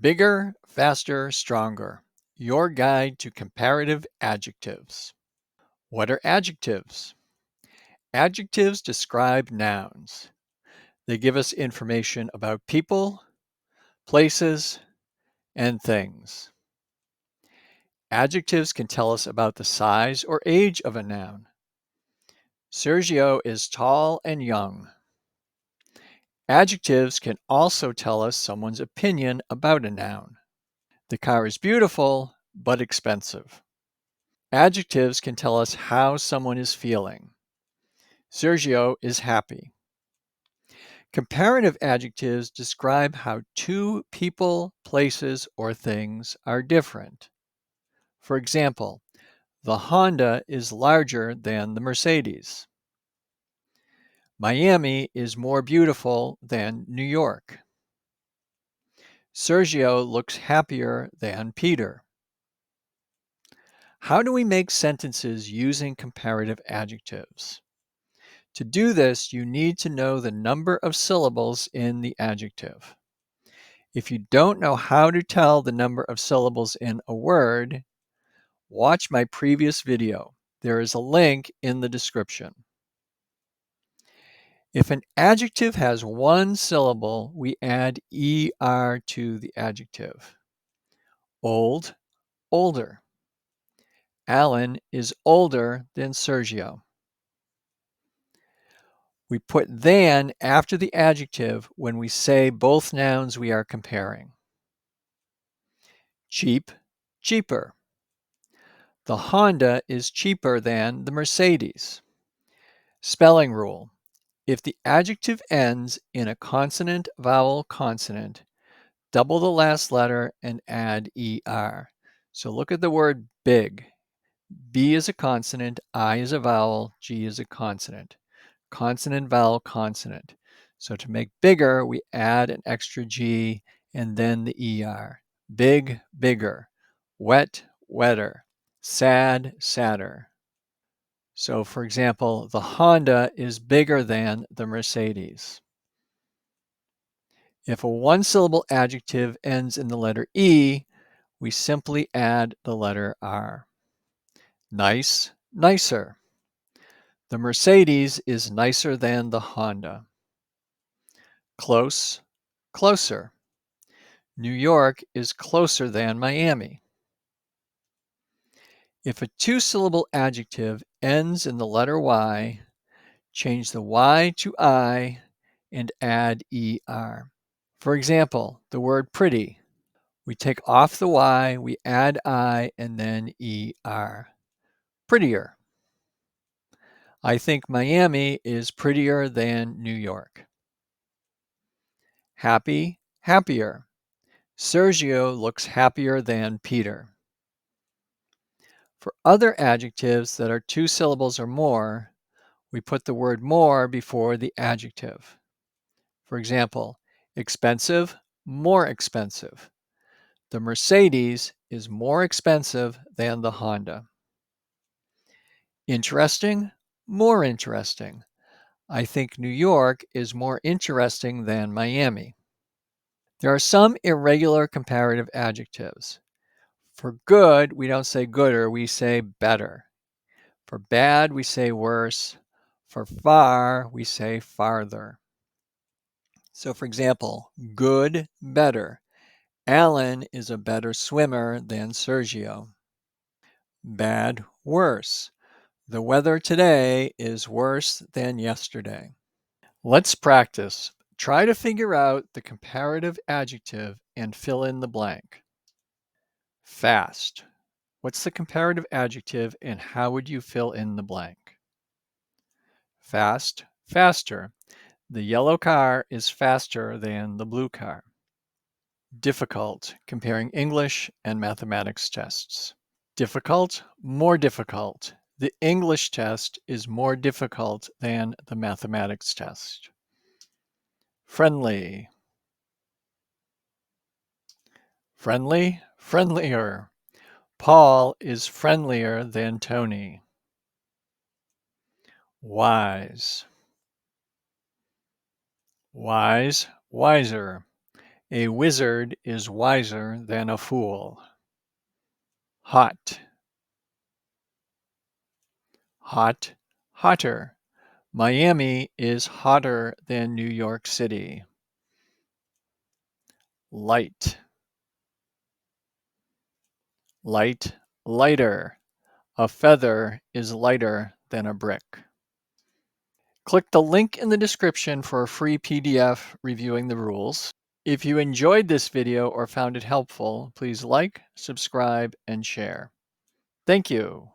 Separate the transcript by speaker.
Speaker 1: Bigger, faster, stronger. Your guide to comparative adjectives. What are adjectives? Adjectives describe nouns. They give us information about people, places, and things. Adjectives can tell us about the size or age of a noun. Sergio is tall and young. Adjectives can also tell us someone's opinion about a noun. The car is beautiful, but expensive. Adjectives can tell us how someone is feeling. Sergio is happy. Comparative adjectives describe how two people, places, or things are different. For example, the Honda is larger than the Mercedes. Miami is more beautiful than New York. Sergio looks happier than Peter. How do we make sentences using comparative adjectives? To do this, you need to know the number of syllables in the adjective. If you don't know how to tell the number of syllables in a word, watch my previous video. There is a link in the description. If an adjective has one syllable, we add ER to the adjective. Old, older. Alan is older than Sergio. We put than after the adjective when we say both nouns we are comparing. Cheap, cheaper. The Honda is cheaper than the Mercedes. Spelling rule. If the adjective ends in a consonant, vowel, consonant, double the last letter and add ER. So look at the word big. B is a consonant, I is a vowel, G is a consonant. Consonant, vowel, consonant. So to make bigger, we add an extra G and then the ER. Big, bigger. Wet, wetter. Sad, sadder. So for example, the Honda is bigger than the Mercedes. If a one-syllable adjective ends in the letter E, we simply add the letter R. Nice, nicer. The Mercedes is nicer than the Honda. Close, closer. New York is closer than Miami. If a two-syllable adjective ends in the letter Y, change the Y to I and add ER. For example, the word pretty. We take off the Y, we add I, and then ER. Prettier. I think Miami is prettier than New York. Happy, happier. Sergio looks happier than Peter. For other adjectives that are two syllables or more, we put the word more before the adjective. For example, expensive, more expensive. The Mercedes is more expensive than the Honda. Interesting, more interesting. I think New York is more interesting than Miami. There are some irregular comparative adjectives. For good, we don't say gooder, we say better. For bad, we say worse. For far, we say farther. So for example, good, better. Alan is a better swimmer than Sergio. Bad, worse. The weather today is worse than yesterday. Let's practice. Try to figure out the comparative adjective and fill in the blank. Fast. What's the comparative adjective and how would you fill in the blank? Fast, faster. The yellow car is faster than the blue car. Difficult, comparing English and mathematics tests. Difficult, more difficult. The English test is more difficult than the mathematics test. Friendly. Friendly, friendlier. Paul is friendlier than Tony. Wise. Wise, wiser. A wizard is wiser than a fool. Hot, hot, hotter. Miami is hotter than New York City. Light, light, lighter. A feather is lighter than a brick. Click the link in the description for a free PDF reviewing the rules. If you enjoyed this video or found it helpful, please like, subscribe, and share. Thank you.